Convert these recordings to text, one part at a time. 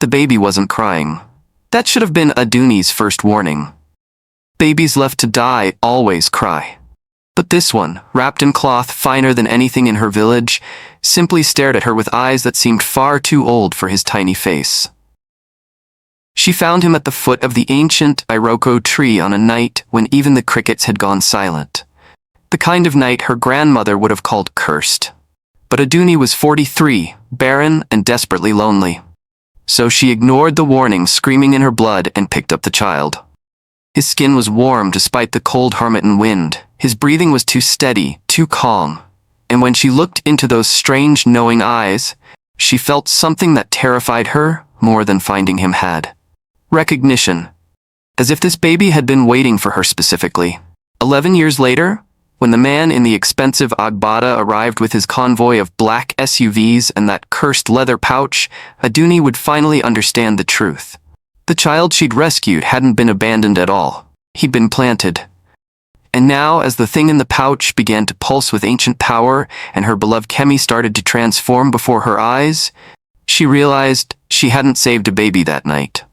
The baby wasn't crying. That should have been Adunni's first warning. Babies left to die always cry. But this one, wrapped in cloth finer than anything in her village, simply stared at her with eyes that seemed far too old for his tiny face. She found him at the foot of the ancient iroko tree on a night when even the crickets had gone silent. The kind of night her grandmother would have called cursed. But Adunni was 43, barren and desperately lonely. So she ignored the warning screaming in her blood and picked up the child. His skin was warm despite the cold harmattan wind. His breathing was too steady, too calm. And when she looked into those strange, knowing eyes, she felt something that terrified her more than finding him had. Recognition. As if this baby had been waiting for her specifically. 11 years later, when the man in the expensive Agbada arrived with his convoy of black SUVs and that cursed leather pouch, Adunni would finally understand the truth. The child she'd rescued hadn't been abandoned at all. He'd been planted. And now, as the thing in the pouch began to pulse with ancient power and her beloved Kemi started to transform before her eyes, she realized she hadn't saved a baby that night.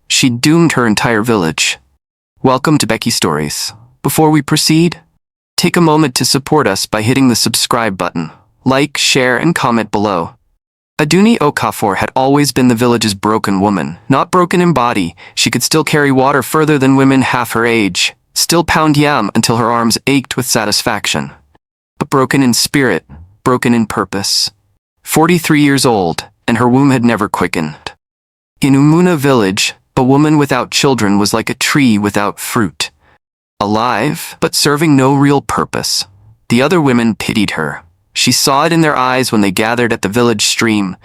She'd doomed her entire village. Welcome to Becky Stories. Before we proceed, take a moment to support us by hitting the subscribe button. Like, share, and comment below. Adunni Okafor had always been the village's broken woman. Not broken in body, she could still carry water further than women half her age, still pound yam until her arms ached with satisfaction. But broken in spirit, broken in purpose. 43 years old, and her womb had never quickened. In Umuna village, a woman without children was like a tree without fruit. Alive, but serving no real purpose. The other women pitied her. She saw it in their eyes when they gathered at the village stream,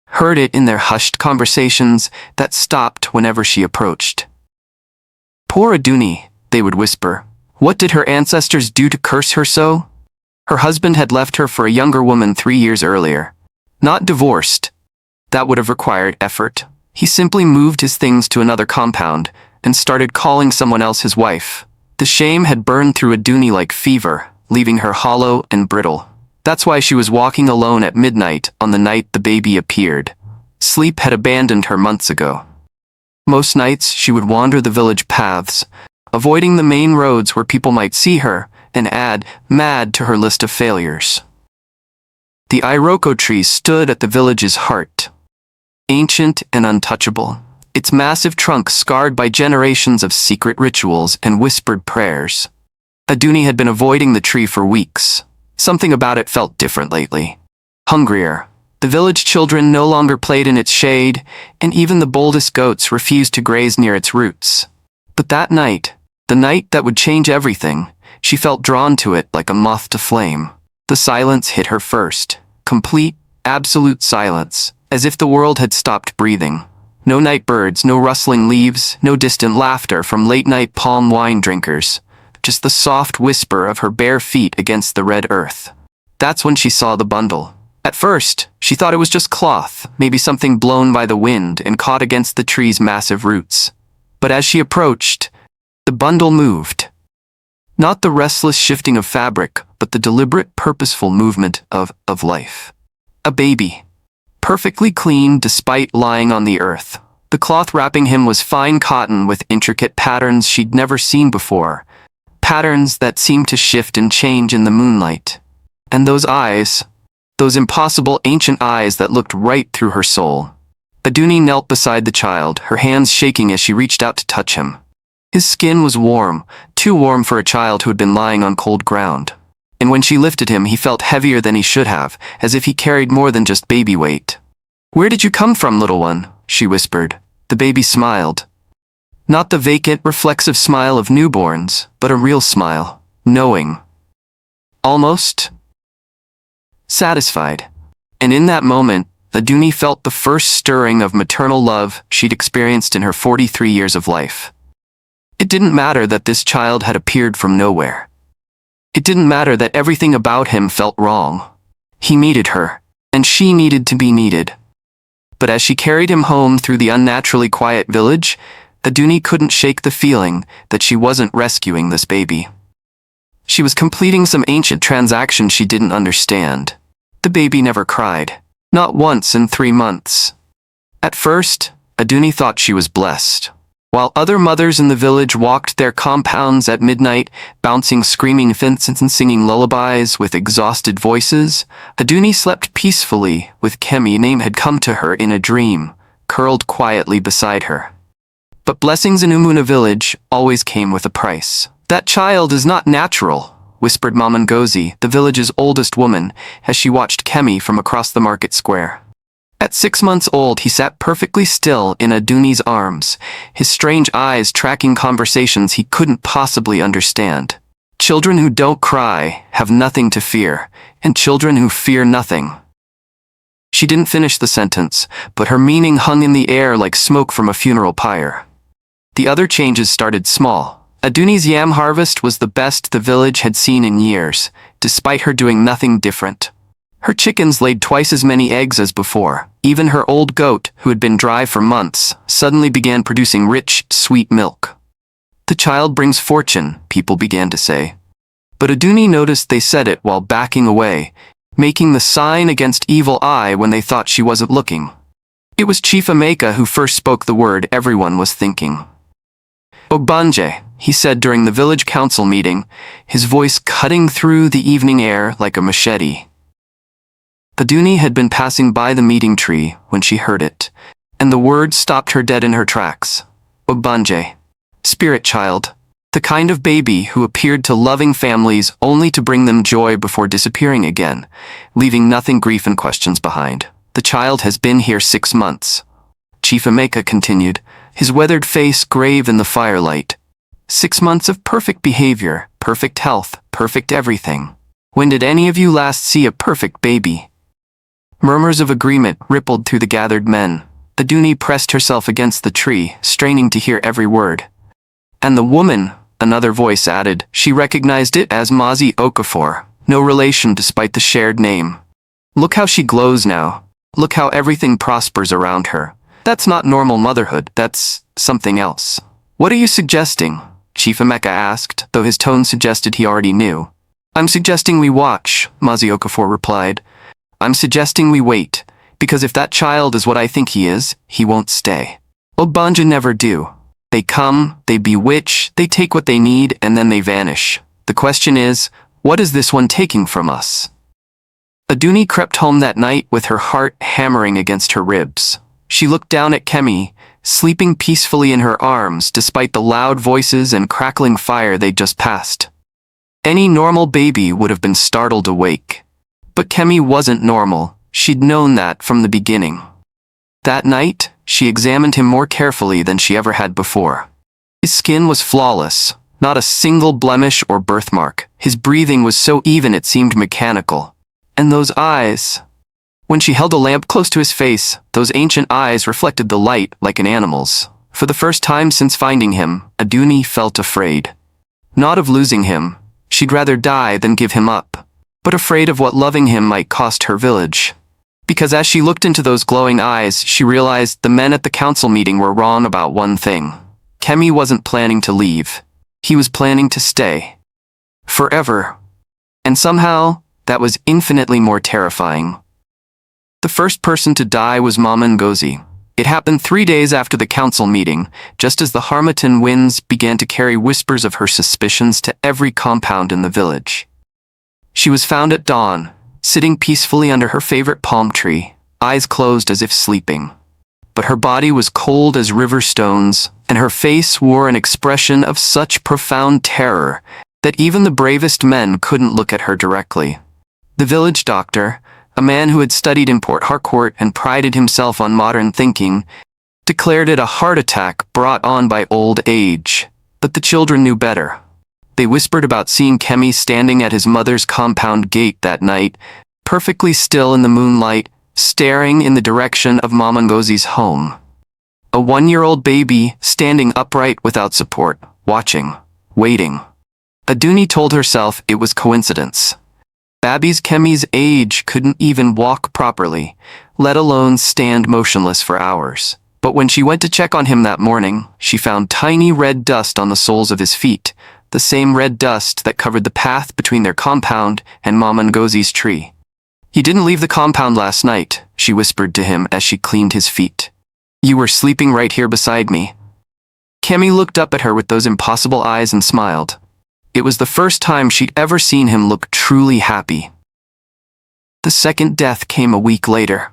heard it in their hushed conversations that stopped whenever she approached. Poor Adunni, they would whisper. What did her ancestors do to curse her so? Her husband had left her for a younger woman 3 years earlier. Not divorced. That would have required effort. He simply moved his things to another compound and started calling someone else his wife. The shame had burned through Adunni like fever, leaving her hollow and brittle. That's why she was walking alone at midnight on the night the baby appeared. Sleep had abandoned her months ago. Most nights she would wander the village paths, avoiding the main roads where people might see her, and add mad to her list of failures. The iroko tree stood at the village's heart. Ancient and untouchable, its massive trunk scarred by generations of secret rituals and whispered prayers. Adunni had been avoiding the tree for weeks. Something about it felt different lately. Hungrier. The village children no longer played in its shade, and even the boldest goats refused to graze near its roots. But that night, the night that would change everything, she felt drawn to it like a moth to flame. The silence hit her first. Complete, absolute silence, as if the world had stopped breathing. No night birds, no rustling leaves, no distant laughter from late-night palm wine drinkers. Just the soft whisper of her bare feet against the red earth. That's when she saw the bundle. At first, she thought it was just cloth, maybe something blown by the wind and caught against the tree's massive roots. But as she approached, the bundle moved. Not the restless shifting of fabric, but the deliberate, purposeful movement of life. A baby. Perfectly clean despite lying on the earth. The cloth wrapping him was fine cotton with intricate patterns she'd never seen before. Patterns that seemed to shift and change in the moonlight. And those eyes, those impossible ancient eyes that looked right through her soul. Adunni knelt beside the child, her hands shaking as she reached out to touch him. His skin was warm, too warm for a child who had been lying on cold ground. And when she lifted him, he felt heavier than he should have, as if he carried more than just baby weight. "Where did you come from, little one?" she whispered. The baby smiled. Not the vacant, reflexive smile of newborns, but a real smile, knowing. Almost satisfied. And in that moment, Adunni felt the first stirring of maternal love she'd experienced in her 43 years of life. It didn't matter that this child had appeared from nowhere. It didn't matter that everything about him felt wrong. He needed her, and she needed to be needed. But as she carried him home through the unnaturally quiet village, Adunni couldn't shake the feeling that she wasn't rescuing this baby. She was completing some ancient transaction she didn't understand. The baby never cried. Not once in 3 months. At first, Adunni thought she was blessed. While other mothers in the village walked their compounds at midnight, bouncing screaming infants and singing lullabies with exhausted voices, Adunni slept peacefully with Kemi. Name had come to her in a dream, curled quietly beside her. But blessings in Umuna village always came with a price. That child is not natural, whispered Mama Ngozi, the village's oldest woman, as she watched Kemi from across the market square. At 6 months old, he sat perfectly still in Adunni's arms, his strange eyes tracking conversations he couldn't possibly understand. Children who don't cry have nothing to fear, and children who fear nothing. She didn't finish the sentence, but her meaning hung in the air like smoke from a funeral pyre. The other changes started small. Adunni's yam harvest was the best the village had seen in years, despite her doing nothing different. Her chickens laid twice as many eggs as before. Even her old goat, who had been dry for months, suddenly began producing rich, sweet milk. The child brings fortune, people began to say. But Adunni noticed they said it while backing away, making the sign against evil eye when they thought she wasn't looking. It was Chief Emeka who first spoke the word everyone was thinking. "Ogbanje," he said during the village council meeting, his voice cutting through the evening air like a machete. Adunni had been passing by the meeting tree when she heard it, and the word stopped her dead in her tracks. Ogbanje. Spirit child. The kind of baby who appeared to loving families only to bring them joy before disappearing again, leaving nothing grief and questions behind. The child has been here 6 months. Chief Emeka continued, his weathered face grave in the firelight. 6 months of perfect behavior, perfect health, perfect everything. When did any of you last see a perfect baby? Murmurs of agreement rippled through the gathered men. Adunni pressed herself against the tree, straining to hear every word. And the woman, another voice added, she recognized it as Mazi Okafor, no relation despite the shared name. Look how she glows now. Look how everything prospers around her. That's not normal motherhood, that's something else. What are you suggesting? Chief Emeka asked, though his tone suggested he already knew. I'm suggesting we watch, Mazi Okafor replied. I'm suggesting we wait, because if that child is what I think he is, he won't stay. Ogbanja never do. They come, they bewitch, they take what they need, and then they vanish. The question is, what is this one taking from us? Adunni crept home that night with her heart hammering against her ribs. She looked down at Kemi, sleeping peacefully in her arms despite the loud voices and crackling fire they'd just passed. Any normal baby would have been startled awake. But Kemi wasn't normal. She'd known that from the beginning. That night, she examined him more carefully than she ever had before. His skin was flawless, not a single blemish or birthmark. His breathing was so even it seemed mechanical. And those eyes. When she held a lamp close to his face, those ancient eyes reflected the light like an animal's. For the first time since finding him, Adunni felt afraid. Not of losing him. She'd rather die than give him up. But afraid of what loving him might cost her village. Because as she looked into those glowing eyes, she realized the men at the council meeting were wrong about one thing. Kemi wasn't planning to leave. He was planning to stay. Forever. And somehow, that was infinitely more terrifying. The first person to die was Mama Ngozi. It happened 3 days after the council meeting, just as the harmattan winds began to carry whispers of her suspicions to every compound in the village. She was found at dawn, sitting peacefully under her favorite palm tree, eyes closed as if sleeping. But her body was cold as river stones, and her face wore an expression of such profound terror that even the bravest men couldn't look at her directly. The village doctor, a man who had studied in Port Harcourt and prided himself on modern thinking, declared it a heart attack brought on by old age. But the children knew better. They whispered about seeing Kemi standing at his mother's compound gate that night, perfectly still in the moonlight, staring in the direction of Mama Ngozi's home. A 1-year-old baby standing upright without support, watching, waiting. Adunni told herself it was coincidence. Baby's Kemi's age couldn't even walk properly, let alone stand motionless for hours. But when she went to check on him that morning, she found tiny red dust on the soles of his feet, the same red dust that covered the path between their compound and Mama Ngozi's tree. He didn't leave the compound last night, she whispered to him as she cleaned his feet. You were sleeping right here beside me." Kemi looked up at her with those impossible eyes and smiled. It was the first time she'd ever seen him look truly happy. The second death came a week later.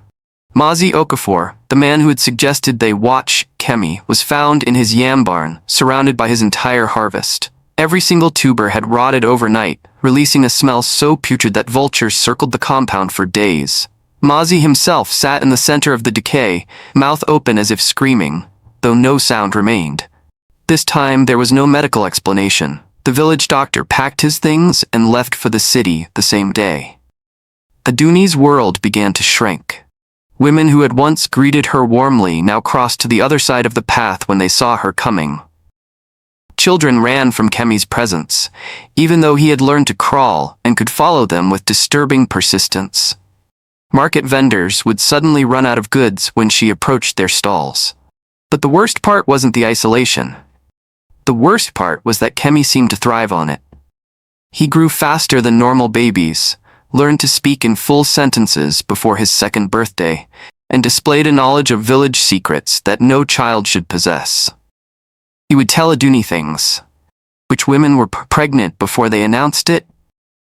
Mazi Okafor, the man who had suggested they watch Kemi, was found in his yam barn, surrounded by his entire harvest. Every single tuber had rotted overnight, releasing a smell so putrid that vultures circled the compound for days. Mazi himself sat in the center of the decay, mouth open as if screaming, though no sound remained. This time there was no medical explanation. The village doctor packed his things and left for the city the same day. Adunni's world began to shrink. Women who had once greeted her warmly now crossed to the other side of the path when they saw her coming. Children ran from Kemi's presence, even though he had learned to crawl and could follow them with disturbing persistence. Market vendors would suddenly run out of goods when she approached their stalls. But the worst part wasn't the isolation. The worst part was that Kemi seemed to thrive on it. He grew faster than normal babies, learned to speak in full sentences before his second birthday, and displayed a knowledge of village secrets that no child should possess. He would tell Adunni things. Which women were pregnant before they announced it,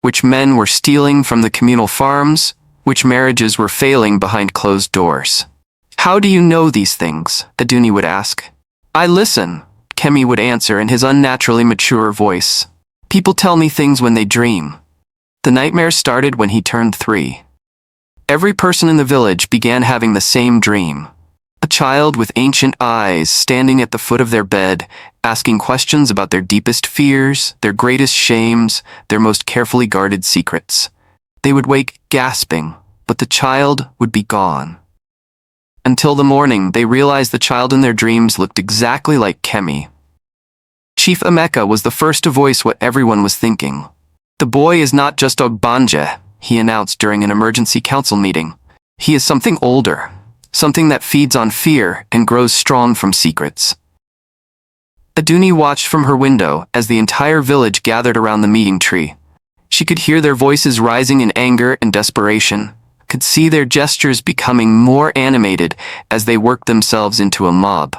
which men were stealing from the communal farms, which marriages were failing behind closed doors. "How do you know these things?" Adunni would ask. "I listen," Kemi would answer in his unnaturally mature voice. "People tell me things when they dream." The nightmare started when he turned 3. Every person in the village began having the same dream. A child with ancient eyes standing at the foot of their bed, asking questions about their deepest fears, their greatest shames, their most carefully guarded secrets. They would wake gasping, but the child would be gone. Until the morning, they realized the child in their dreams looked exactly like Kemi. Chief Emeka was the first to voice what everyone was thinking. "The boy is not just Ogbanje," he announced during an emergency council meeting. "He is something older, something that feeds on fear and grows strong from secrets." Adunni watched from her window as the entire village gathered around the meeting tree. She could hear their voices rising in anger and desperation, could see their gestures becoming more animated as they worked themselves into a mob.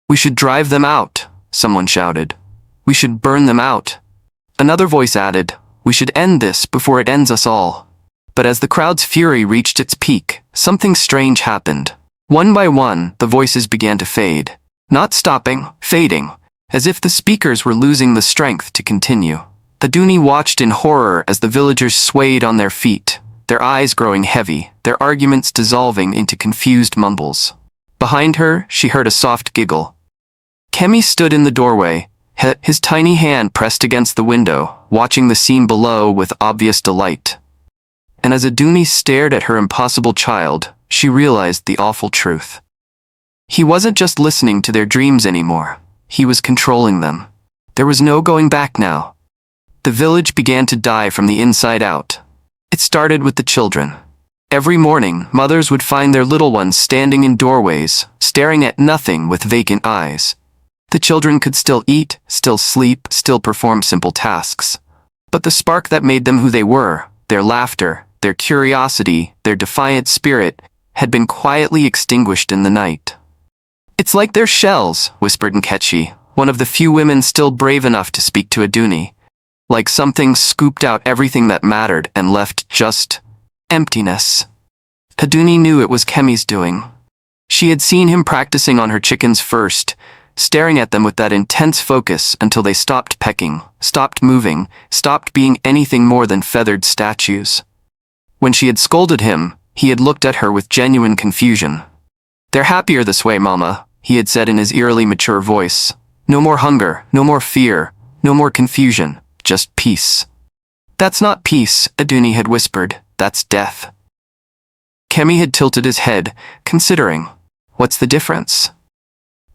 "We should drive them out," someone shouted. "We should burn them out." Another voice added, "We should end this before it ends us all." But as the crowd's fury reached its peak, something strange happened. One by one, the voices began to fade. Not stopping, fading, as if the speakers were losing the strength to continue. Adunni watched in horror as the villagers swayed on their feet, their eyes growing heavy, their arguments dissolving into confused mumbles. Behind her, she heard a soft giggle. Kemi stood in the doorway, his tiny hand pressed against the window, watching the scene below with obvious delight. And as Adunni stared at her impossible child, she realized the awful truth. He wasn't just listening to their dreams anymore. He was controlling them. There was no going back now. The village began to die from the inside out. It started with the children. Every morning, mothers would find their little ones standing in doorways, staring at nothing with vacant eyes. The children could still eat, still sleep, still perform simple tasks. But the spark that made them who they were, their laughter, their curiosity, their defiant spirit, had been quietly extinguished in the night. "It's like they're shells," whispered Nkechi, one of the few women still brave enough to speak to Adunni. "Like something scooped out everything that mattered and left just emptiness." Adunni knew it was Kemi's doing. She had seen him practicing on her chickens first, staring at them with that intense focus until they stopped pecking, stopped moving, stopped being anything more than feathered statues. When she had scolded him, he had looked at her with genuine confusion. "They're happier this way, Mama," he had said in his eerily mature voice. "No more hunger, no more fear, no more confusion, just peace." "That's not peace," Adunni had whispered, "that's death." Kemi had tilted his head, considering, what's the difference?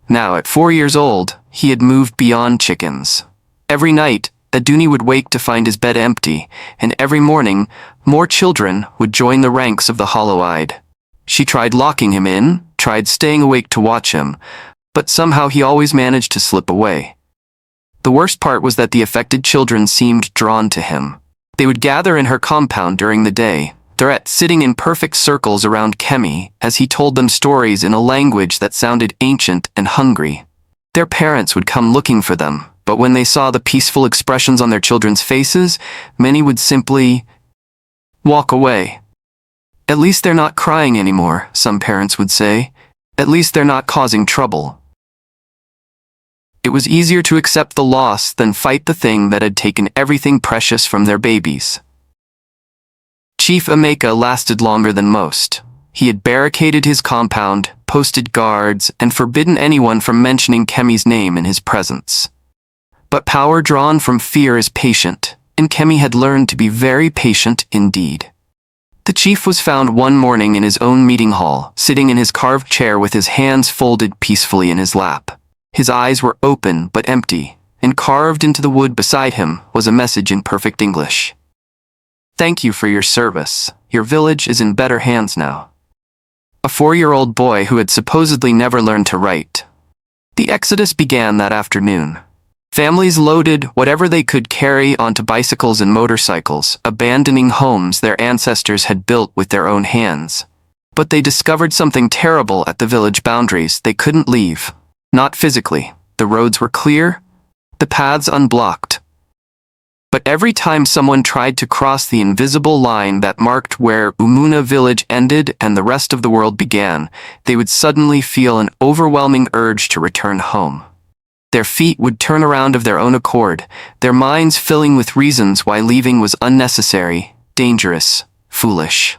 Now, at 4 years old, he had moved beyond chickens. Every night, Adunni would wake to find his bed empty, and every morning, more children would join the ranks of the hollow-eyed. She tried locking him in, tried staying awake to watch him, but somehow he always managed to slip away. The worst part was that the affected children seemed drawn to him. They would gather in her compound during the day, Threat sitting in perfect circles around Kemi as he told them stories in a language that sounded ancient and hungry. Their parents would come looking for them, but when they saw the peaceful expressions on their children's faces, many would simply walk away. At least they're not crying anymore, some parents would say. At least they're not causing trouble. It was easier to accept the loss than fight the thing that had taken everything precious from their babies. Chief Emeka lasted longer than most. He had barricaded his compound, posted guards, and forbidden anyone from mentioning Kemi's name in his presence. But power drawn from fear is patient, and Kemi had learned to be very patient indeed. The chief was found one morning in his own meeting hall, sitting in his carved chair with his hands folded peacefully in his lap. His eyes were open but empty, and carved into the wood beside him was a message in perfect English. "Thank you for your service. Your village is in better hands now." A 4-year-old boy who had supposedly never learned to write. The exodus began that afternoon. Families loaded whatever they could carry onto bicycles and motorcycles, abandoning homes their ancestors had built with their own hands. But they discovered something terrible at the village boundaries. They couldn't leave. Not physically. The roads were clear, the paths unblocked. But every time someone tried to cross the invisible line that marked where Umuna village ended and the rest of the world began, they would suddenly feel an overwhelming urge to return home. Their feet would turn around of their own accord, their minds filling with reasons why leaving was unnecessary, dangerous, foolish.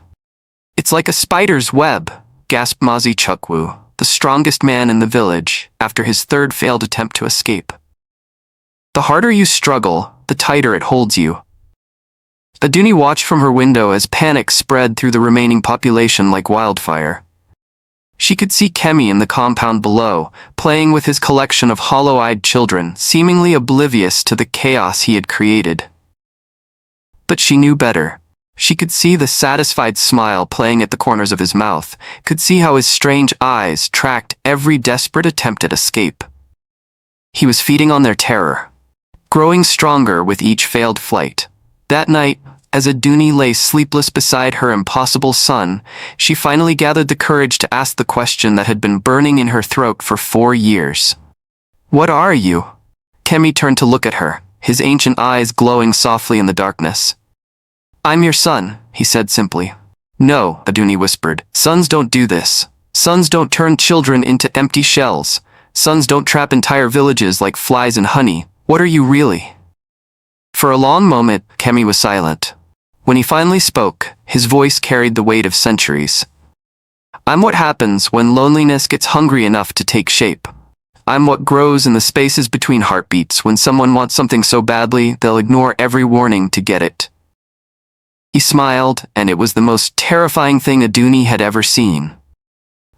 "It's like a spider's web," gasped Mazi Chukwu, the strongest man in the village, after his third failed attempt to escape. "The harder you struggle, the tighter it holds you." Adunni watched from her window as panic spread through the remaining population like wildfire. She could see Kemi in the compound below, playing with his collection of hollow-eyed children, seemingly oblivious to the chaos he had created. But she knew better. She could see the satisfied smile playing at the corners of his mouth, could see how his strange eyes tracked every desperate attempt at escape. He was feeding on their terror, growing stronger with each failed flight. That night, as Adunni lay sleepless beside her impossible son, she finally gathered the courage to ask the question that had been burning in her throat for 4 years. "What are you?" Kemi turned to look at her, his ancient eyes glowing softly in the darkness. "I'm your son," he said simply. "No," Adunni whispered. "Sons don't do this. Sons don't turn children into empty shells. Sons don't trap entire villages like flies in honey. What are you really?" For a long moment, Kemi was silent. When he finally spoke, his voice carried the weight of centuries. "I'm what happens when loneliness gets hungry enough to take shape. I'm what grows in the spaces between heartbeats when someone wants something so badly they'll ignore every warning to get it." He smiled, and it was the most terrifying thing Adunni had ever seen.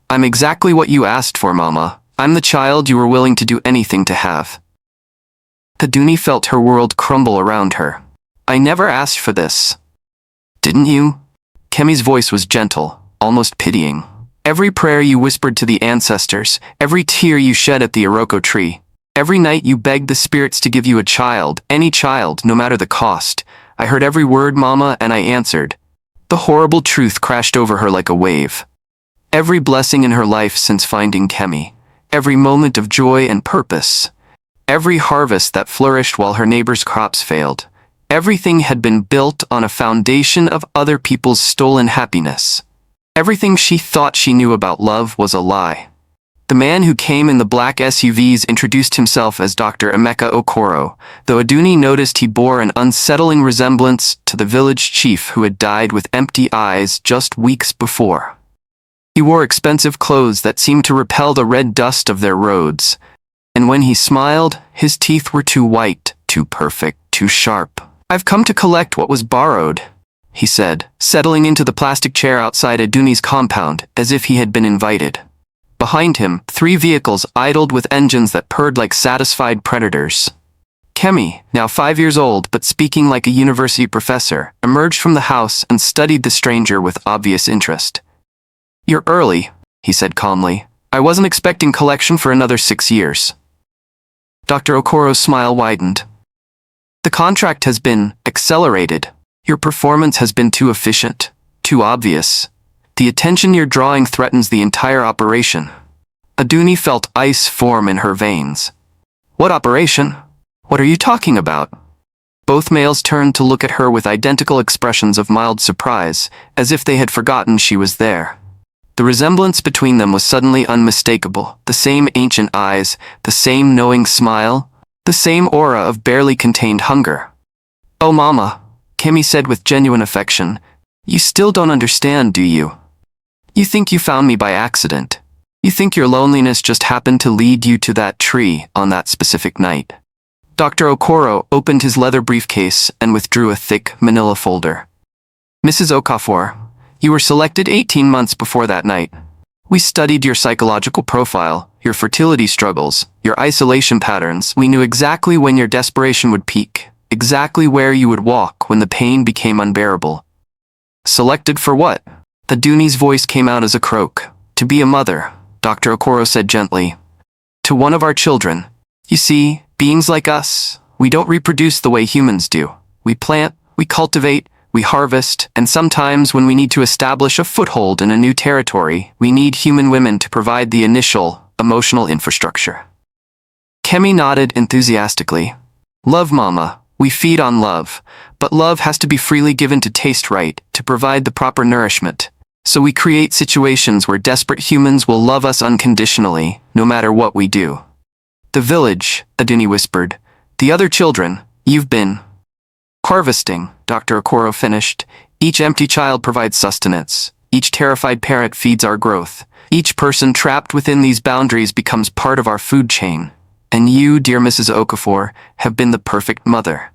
"I'm exactly what you asked for, Mama. I'm the child you were willing to do anything to have." Adunni felt her world crumble around her. "I never asked for this." "Didn't you?" Kemi's voice was gentle, almost pitying. "Every prayer you whispered to the ancestors, every tear you shed at the iroko tree, every night you begged the spirits to give you a child, any child, no matter the cost. I heard every word, Mama, and I answered." The horrible truth crashed over her like a wave. Every blessing in her life since finding Kemi, every moment of joy and purpose, every harvest that flourished while her neighbors' crops failed, everything had been built on a foundation of other people's stolen happiness. Everything she thought she knew about love was a lie. The man who came in the black SUVs introduced himself as Dr. Emeka Okoro, though Adunni noticed he bore an unsettling resemblance to the village chief who had died with empty eyes just weeks before. He wore expensive clothes that seemed to repel the red dust of their roads, and when he smiled, his teeth were too white, too perfect, too sharp. "I've come to collect what was borrowed," he said, settling into the plastic chair outside Adunni's compound, as if he had been invited. Behind him, 3 vehicles idled with engines that purred like satisfied predators. Kemi, now 5 years old but speaking like a university professor, emerged from the house and studied the stranger with obvious interest. "You're early," he said calmly. "I wasn't expecting collection for another 6 years." Dr. Okoro's smile widened. "The contract has been accelerated. Your performance has been too efficient, too obvious. The attention you're drawing threatens the entire operation. Adunni felt ice form in her veins. What operation? What are you talking about? Both males turned to look at her with identical expressions of mild surprise, as if they had forgotten she was there. The resemblance between them was suddenly unmistakable. The same ancient eyes, the same knowing smile, the same aura of barely contained hunger. "Oh, Mama," Kemi said with genuine affection, "you still don't understand, do you? You think you found me by accident. You think your loneliness just happened to lead you to that tree on that specific night." Dr. Okoro opened his leather briefcase and withdrew a thick manila folder. "Mrs. Okafor, you were selected 18 months before that night. We studied your psychological profile, your fertility struggles, your isolation patterns. We knew exactly when your desperation would peak, exactly where you would walk when the pain became unbearable." "Selected for what?" Adunni's voice came out as a croak. "To be a mother," Dr. Okoro said gently. "To one of our children. You see, beings like us, we don't reproduce the way humans do. We plant, we cultivate, we harvest, and sometimes when we need to establish a foothold in a new territory, we need human women to provide the initial, emotional infrastructure." Kemi nodded enthusiastically. "Love, Mama. We feed on love, but love has to be freely given to taste right, to provide the proper nourishment. So we create situations where desperate humans will love us unconditionally, no matter what we do." "The village," Adunni whispered. "The other children, you've been harvesting," Dr. Okoro finished. "Each empty child provides sustenance. Each terrified parent feeds our growth. Each person trapped within these boundaries becomes part of our food chain. And you, dear Mrs. Okafor, have been the perfect mother.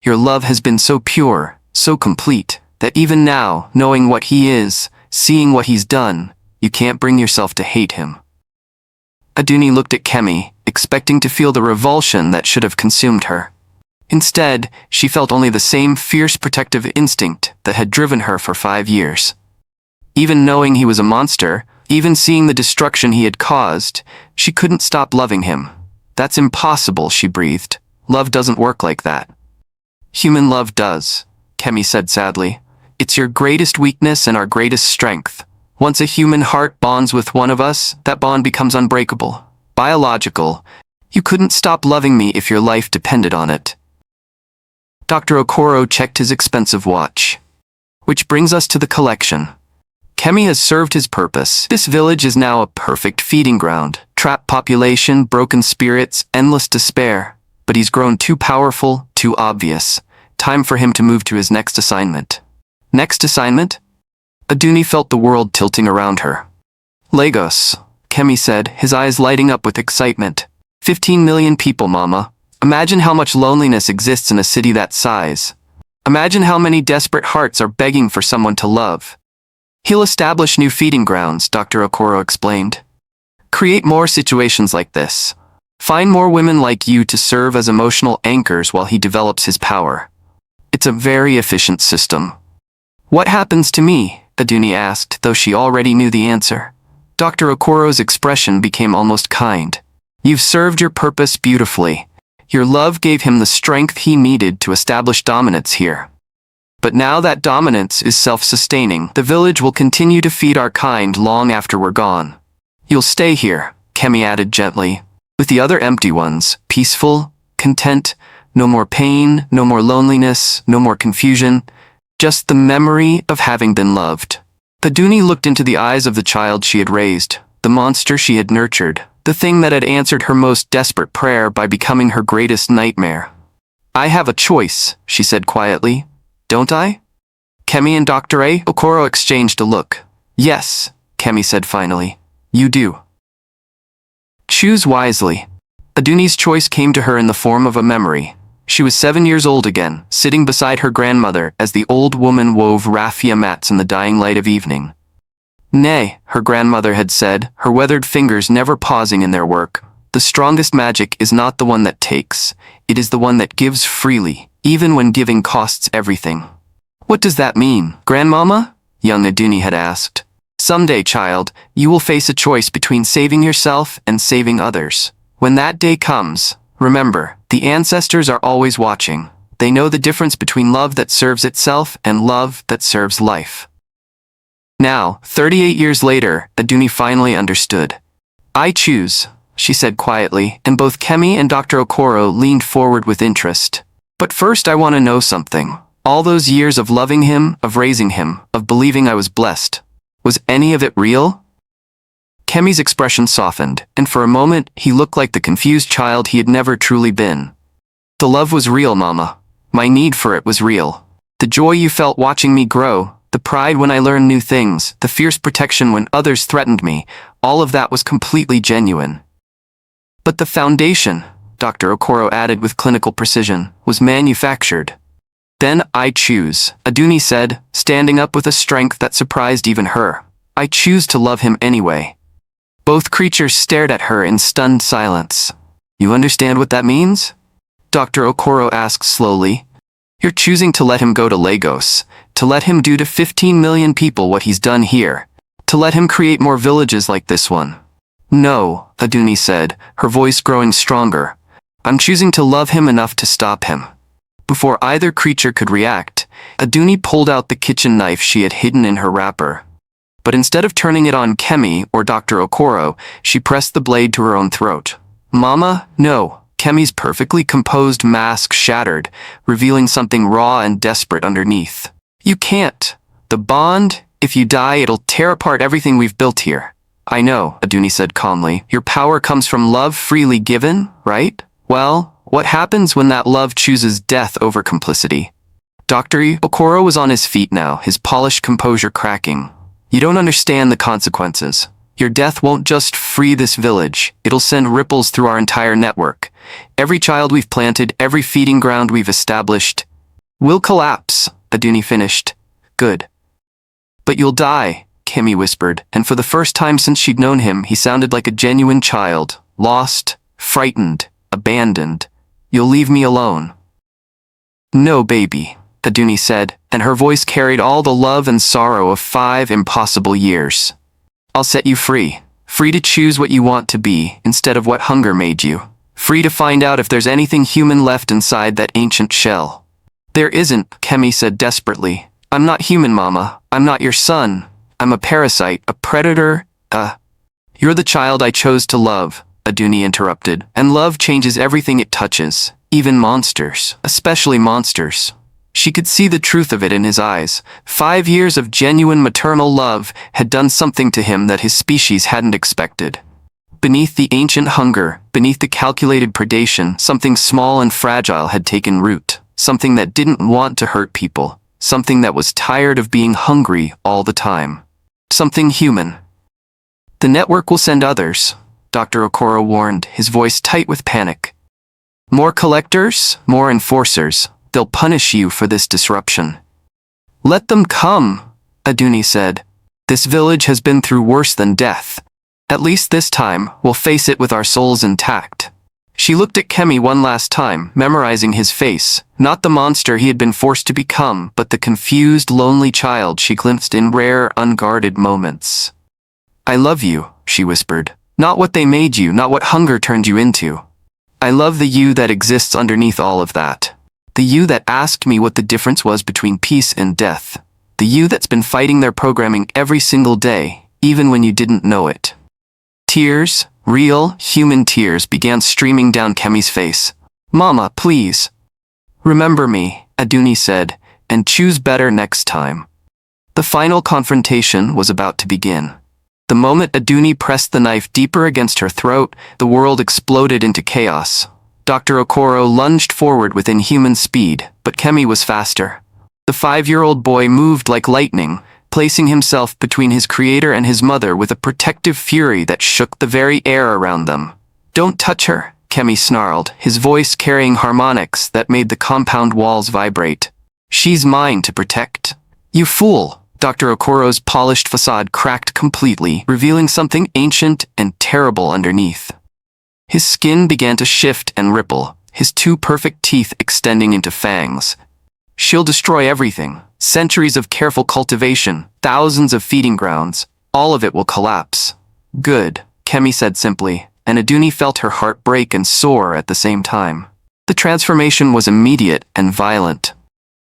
Your love has been so pure, so complete, that even now, knowing what he is, seeing what he's done, you can't bring yourself to hate him." Adunni looked at Kemi, expecting to feel the revulsion that should have consumed her. Instead, she felt only the same fierce protective instinct that had driven her for 5 years. Even knowing he was a monster, even seeing the destruction he had caused, she couldn't stop loving him. "That's impossible," she breathed. "Love doesn't work like that." "Human love does," Kemi said sadly. "It's your greatest weakness and our greatest strength. Once a human heart bonds with one of us, that bond becomes unbreakable, biological. You couldn't stop loving me if your life depended on it." Dr. Okoro checked his expensive watch. "Which brings us to the collection. Kemi has served his purpose. This village is now a perfect feeding ground. Trapped population, broken spirits, endless despair. But he's grown too powerful, too obvious. Time for him to move to his next assignment." "Next assignment?" Adunni felt the world tilting around her. "Lagos," Kemi said, his eyes lighting up with excitement. 15 million people, Mama. Imagine how much loneliness exists in a city that size. Imagine how many desperate hearts are begging for someone to love. He'll establish new feeding grounds, Dr. Okoro explained. Create more situations like this. Find more women like you to serve as emotional anchors while he develops his power. It's a very efficient system. "What happens to me?" Adunni asked, though she already knew the answer. Dr. Okoro's expression became almost kind. "You've served your purpose beautifully. Your love gave him the strength he needed to establish dominance here. But now that dominance is self-sustaining, the village will continue to feed our kind long after we're gone. You'll stay here," Kemi added gently, "with the other empty ones, peaceful, content, no more pain, no more loneliness, no more confusion, just the memory of having been loved." Adunni looked into the eyes of the child she had raised, the monster she had nurtured, the thing that had answered her most desperate prayer by becoming her greatest nightmare. "I have a choice," she said quietly. "Don't I?" Kemi and Dr. Okoro exchanged a look. "Yes," Kemi said finally. "You do. Choose wisely." Adunni's choice came to her in the form of a memory. She was 7 years old again, sitting beside her grandmother as the old woman wove raffia mats in the dying light of evening. "Nay," her grandmother had said, her weathered fingers never pausing in their work. "The strongest magic is not the one that takes, it is the one that gives freely, even when giving costs everything." "What does that mean, Grandmama?" young Adunni had asked. "Someday, child, you will face a choice between saving yourself and saving others. When that day comes, remember, the ancestors are always watching. They know the difference between love that serves itself and love that serves life." Now, 38 years later, Adunni finally understood. I choose, she said quietly, and both Kemi and Dr. Okoro leaned forward with interest. But first I want to know something. All those years of loving him, of raising him, of believing I was blessed. Was any of it real? Kemi's expression softened, and for a moment he looked like the confused child he had never truly been. The love was real, Mama. My need for it was real. The joy you felt watching me grow, the pride when I learned new things, the fierce protection when others threatened me, all of that was completely genuine. But the foundation, Dr. Okoro added with clinical precision, was manufactured. Then I choose, Adunni said, standing up with a strength that surprised even her. I choose to love him anyway. Both creatures stared at her in stunned silence. You understand what that means? Dr. Okoro asked slowly. You're choosing to let him go to Lagos, to let him do to 15 million people what he's done here, to let him create more villages like this one. No, Adunni said, her voice growing stronger. I'm choosing to love him enough to stop him. Before either creature could react, Adunni pulled out the kitchen knife she had hidden in her wrapper. But instead of turning it on Kemi or Dr. Okoro, she pressed the blade to her own throat. Mama, no. Kemi's perfectly composed mask shattered, revealing something raw and desperate underneath. You can't. The bond, if you die, it'll tear apart everything we've built here. I know, Adunni said calmly. Your power comes from love freely given, right? Well, what happens when that love chooses death over complicity? Dr. Okoro was on his feet now, his polished composure cracking. You don't understand the consequences. Your death won't just free this village, it'll send ripples through our entire network. Every child we've planted, every feeding ground we've established, will collapse, Adunni finished. Good. But you'll die, Kemi whispered, and for the first time since she'd known him, he sounded like a genuine child, lost, frightened, abandoned. You'll leave me alone. No, baby, Adunni said, and her voice carried all the love and sorrow of 5 impossible years. I'll set you free. Free to choose what you want to be, instead of what hunger made you. Free to find out if there's anything human left inside that ancient shell. There isn't, Kemi said desperately. I'm not human, Mama. I'm not your son. I'm a parasite, a predator, You're the child I chose to love, Adunni interrupted, and love changes everything it touches, even monsters, especially monsters. She could see the truth of it in his eyes. 5 years of genuine maternal love had done something to him that his species hadn't expected. Beneath the ancient hunger, beneath the calculated predation, something small and fragile had taken root, something that didn't want to hurt people, something that was tired of being hungry all the time. Something human. The network will send others, Dr. Okoro warned, his voice tight with panic. More collectors, more enforcers. They'll punish you for this disruption. Let them come, Adunni said. This village has been through worse than death. At least this time, we'll face it with our souls intact. She looked at Kemi one last time, memorizing his face, not the monster he had been forced to become, but the confused, lonely child she glimpsed in rare, unguarded moments. I love you, she whispered. Not what they made you, not what hunger turned you into. I love the you that exists underneath all of that. The you that asked me what the difference was between peace and death. The you that's been fighting their programming every single day, even when you didn't know it. Tears, real, human tears began streaming down Kemi's face. Mama, please. Remember me, Adunni said, and choose better next time. The final confrontation was about to begin. The moment Adunni pressed the knife deeper against her throat, the world exploded into chaos. Dr. Okoro lunged forward with inhuman speed, but Kemi was faster. The 5-year-old boy moved like lightning, placing himself between his creator and his mother with a protective fury that shook the very air around them. Don't touch her, Kemi snarled, his voice carrying harmonics that made the compound walls vibrate. She's mine to protect. You fool! Dr. Okoro's polished facade cracked completely, revealing something ancient and terrible underneath. His skin began to shift and ripple, his 2 perfect teeth extending into fangs. She'll destroy everything. Centuries of careful cultivation, thousands of feeding grounds, all of it will collapse. Good, Kemi said simply, and Adunni felt her heart break and soar at the same time. The transformation was immediate and violent.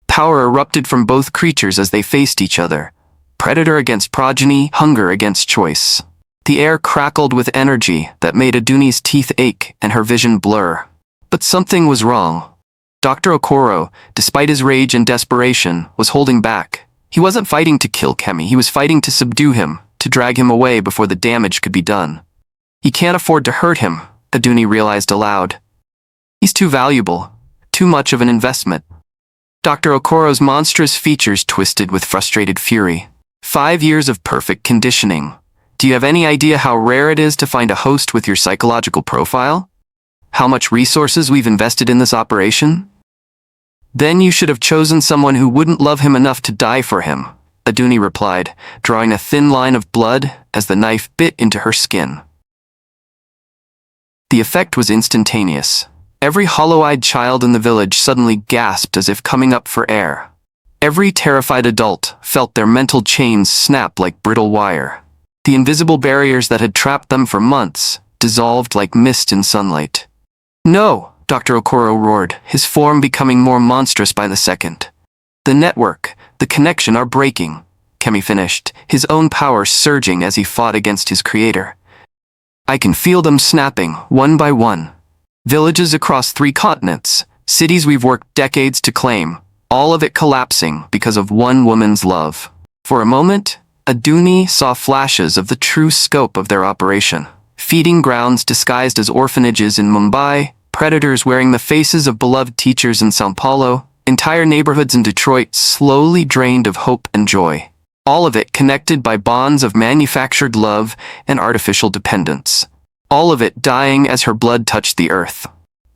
Power erupted from both creatures as they faced each other. Predator against progeny, hunger against choice. The air crackled with energy that made Adunni's teeth ache and her vision blur. But something was wrong. Dr. Okoro, despite his rage and desperation, was holding back. He wasn't fighting to kill Kemi, he was fighting to subdue him, to drag him away before the damage could be done. He can't afford to hurt him, Adunni realized aloud. He's too valuable, too much of an investment. Dr. Okoro's monstrous features twisted with frustrated fury. 5 years of perfect conditioning. Do you have any idea how rare it is to find a host with your psychological profile? How much resources we've invested in this operation? Then you should have chosen someone who wouldn't love him enough to die for him, Adunni replied, drawing a thin line of blood as the knife bit into her skin. The effect was instantaneous. Every hollow-eyed child in the village suddenly gasped as if coming up for air. Every terrified adult felt their mental chains snap like brittle wire. The invisible barriers that had trapped them for months dissolved like mist in sunlight. "No!" Dr. Okoro roared, his form becoming more monstrous by the second. "The network, the connection are breaking," Kemi finished, his own power surging as he fought against his creator. "I can feel them snapping, one by one. Villages across 3 continents, cities we've worked decades to claim, all of it collapsing because of one woman's love." For a moment, Adunni saw flashes of the true scope of their operation. Feeding grounds disguised as orphanages in Mumbai, predators wearing the faces of beloved teachers in São Paulo, entire neighborhoods in Detroit slowly drained of hope and joy. All of it connected by bonds of manufactured love and artificial dependence. All of it dying as her blood touched the earth.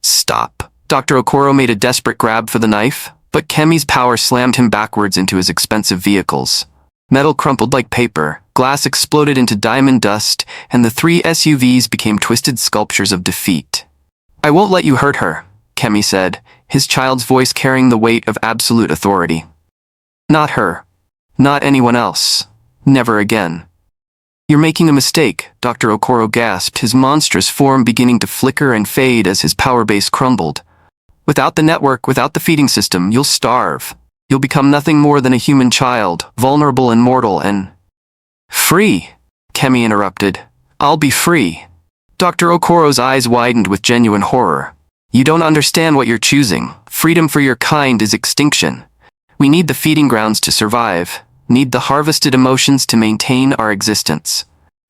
"Stop." Dr. Okoro made a desperate grab for the knife, but Kemi's power slammed him backwards into his expensive vehicles. Metal crumpled like paper, glass exploded into diamond dust, and the 3 SUVs became twisted sculptures of defeat. "I won't let you hurt her," Kemi said, his child's voice carrying the weight of absolute authority. "Not her. Not anyone else. Never again." "You're making a mistake," Dr. Okoro gasped, his monstrous form beginning to flicker and fade as his power base crumbled. "Without the network, without the feeding system, you'll starve. You'll become nothing more than a human child, vulnerable and mortal and—" "Free," Kemi interrupted. "I'll be free." Dr. Okoro's eyes widened with genuine horror. "You don't understand what you're choosing. Freedom for your kind is extinction. We need the feeding grounds to survive, need the harvested emotions to maintain our existence.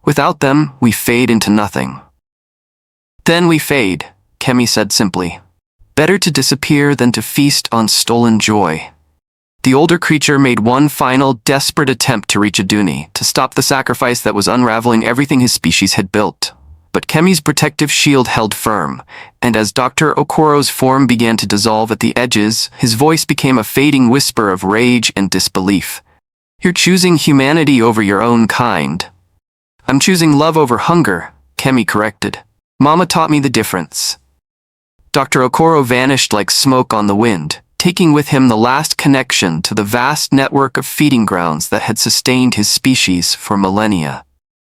Without them, we fade into nothing." "Then we fade," Kemi said simply. "Better to disappear than to feast on stolen joy." The older creature made one final, desperate attempt to reach Adunni, to stop the sacrifice that was unraveling everything his species had built. But Kemi's protective shield held firm, and as Dr. Okoro's form began to dissolve at the edges, his voice became a fading whisper of rage and disbelief. "You're choosing humanity over your own kind." "I'm choosing love over hunger," Kemi corrected. "Mama taught me the difference." Dr. Okoro vanished like smoke on the wind, taking with him the last connection to the vast network of feeding grounds that had sustained his species for millennia.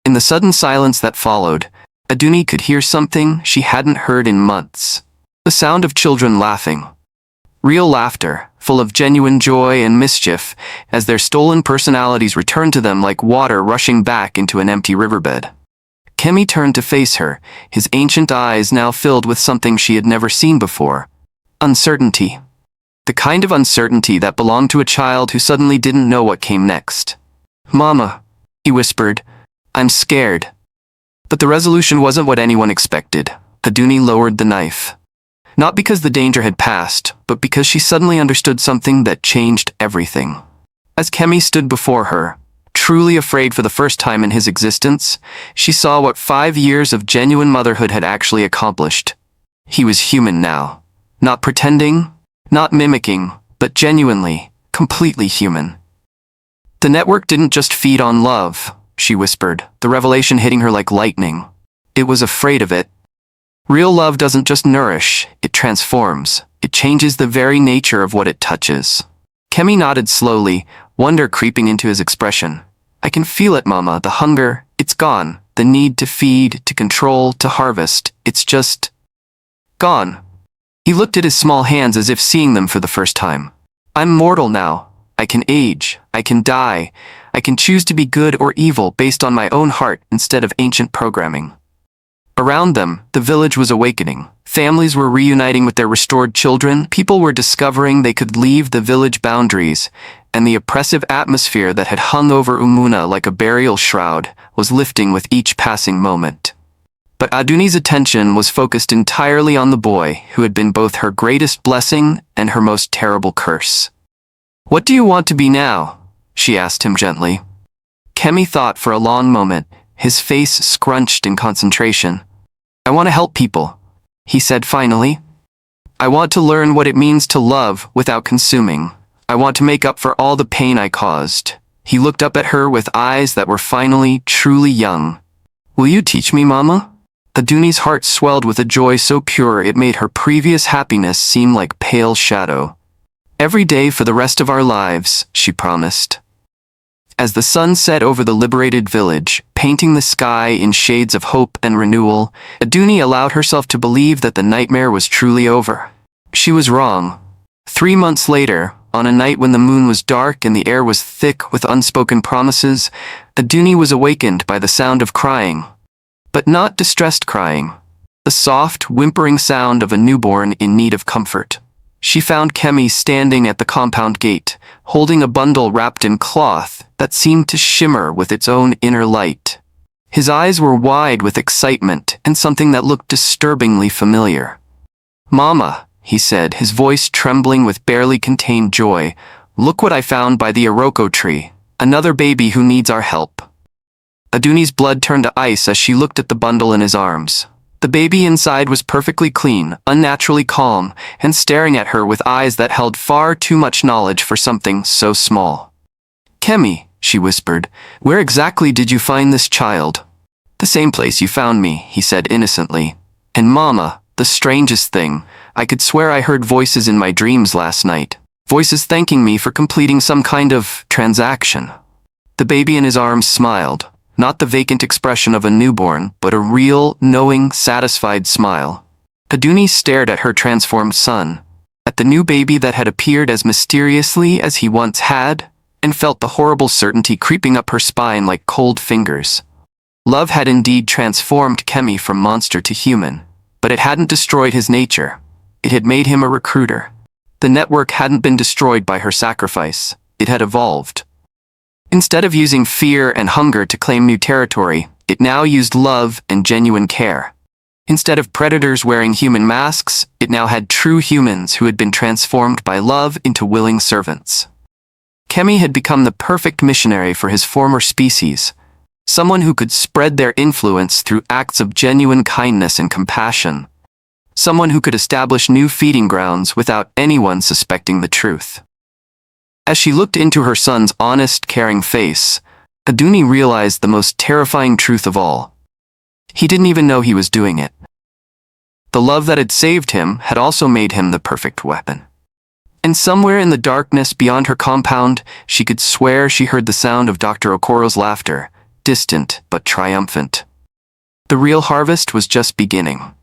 In the sudden silence that followed, Adunni could hear something she hadn't heard in months. The sound of children laughing. Real laughter, full of genuine joy and mischief, as their stolen personalities returned to them like water rushing back into an empty riverbed. Kemi turned to face her, his ancient eyes now filled with something she had never seen before. Uncertainty. The kind of uncertainty that belonged to a child who suddenly didn't know what came next. "Mama," he whispered, "I'm scared." But the resolution wasn't what anyone expected. Adunni lowered the knife. Not because the danger had passed, but because she suddenly understood something that changed everything. As Kemi stood before her, truly afraid for the first time in his existence, she saw what 5 years of genuine motherhood had actually accomplished. He was human now. Not pretending, not mimicking, but genuinely, completely human. "The network didn't just feed on love," she whispered, the revelation hitting her like lightning. "It was afraid of it. Real love doesn't just nourish, it transforms. It changes the very nature of what it touches." Kemi nodded slowly, wonder creeping into his expression. "I can feel it, Mama, the hunger, it's gone. The need to feed, to control, to harvest, it's just gone." He looked at his small hands as if seeing them for the first time. "I'm mortal now. I can age, I can die, I can choose to be good or evil based on my own heart instead of ancient programming. Around them, the village was awakening. Families were reuniting with their restored children, people were discovering they could leave the village boundaries, and the oppressive atmosphere that had hung over Umuna like a burial shroud was lifting with each passing moment. But Adunni's attention was focused entirely on the boy who had been both her greatest blessing and her most terrible curse. "What do you want to be now?" she asked him gently. Kemi thought for a long moment, his face scrunched in concentration. "I want to help people," he said finally. "I want to learn what it means to love without consuming. I want to make up for all the pain I caused." He looked up at her with eyes that were finally truly young. "Will you teach me, Mama?" Adunni's heart swelled with a joy so pure it made her previous happiness seem like pale shadow. "Every day for the rest of our lives," she promised. As the sun set over the liberated village, painting the sky in shades of hope and renewal, Adunni allowed herself to believe that the nightmare was truly over. She was wrong. 3 months later, on a night when the moon was dark and the air was thick with unspoken promises, Adunni was awakened by the sound of crying. But not distressed crying. The soft, whimpering sound of a newborn in need of comfort. She found Kemi standing at the compound gate, holding a bundle wrapped in cloth that seemed to shimmer with its own inner light. His eyes were wide with excitement and something that looked disturbingly familiar. "Mama," he said, his voice trembling with barely contained joy, "look what I found by the iroko tree. Another baby who needs our help." Adunni's blood turned to ice as she looked at the bundle in his arms. The baby inside was perfectly clean, unnaturally calm, and staring at her with eyes that held far too much knowledge for something so small. "Kemi," she whispered, "where exactly did you find this child?" "The same place you found me," he said innocently. "And Mama, the strangest thing, I could swear I heard voices in my dreams last night. Voices thanking me for completing some kind of transaction." The baby in his arms smiled. Not the vacant expression of a newborn, but a real, knowing, satisfied smile. Adunni stared at her transformed son, at the new baby that had appeared as mysteriously as he once had, and felt the horrible certainty creeping up her spine like cold fingers. Love had indeed transformed Kemi from monster to human, but it hadn't destroyed his nature. It had made him a recruiter. The network hadn't been destroyed by her sacrifice. It had evolved. Instead of using fear and hunger to claim new territory, it now used love and genuine care. Instead of predators wearing human masks, it now had true humans who had been transformed by love into willing servants. Kemi had become the perfect missionary for his former species, someone who could spread their influence through acts of genuine kindness and compassion, someone who could establish new feeding grounds without anyone suspecting the truth. As she looked into her son's honest, caring face, Adunni realized the most terrifying truth of all. He didn't even know he was doing it. The love that had saved him had also made him the perfect weapon. And somewhere in the darkness beyond her compound, she could swear she heard the sound of Dr. Okoro's laughter, distant but triumphant. The real harvest was just beginning.